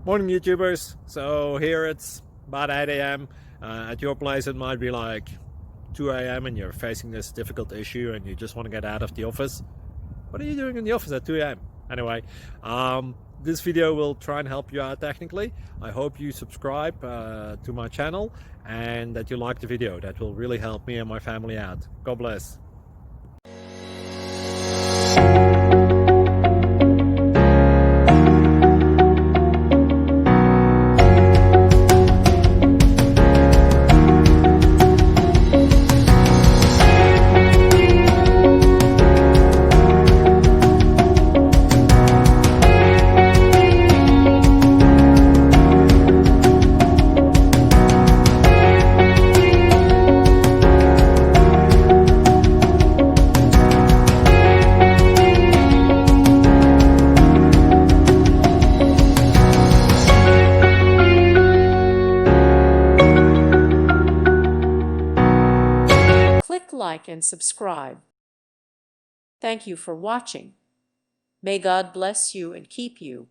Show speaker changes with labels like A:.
A: Morning YouTubers. So here it's about 8 a.m. At your place it might be like 2 a.m. and you're facing this difficult issue and you just want to get out of the office. What are you doing in the office at 2 a.m.? Anyway, this video will try and help you out technically. I hope you subscribe to my channel and that you like the video. That will really help me and my family out. God bless.
B: Click like and subscribe. Thank you for watching. May God bless you and keep you.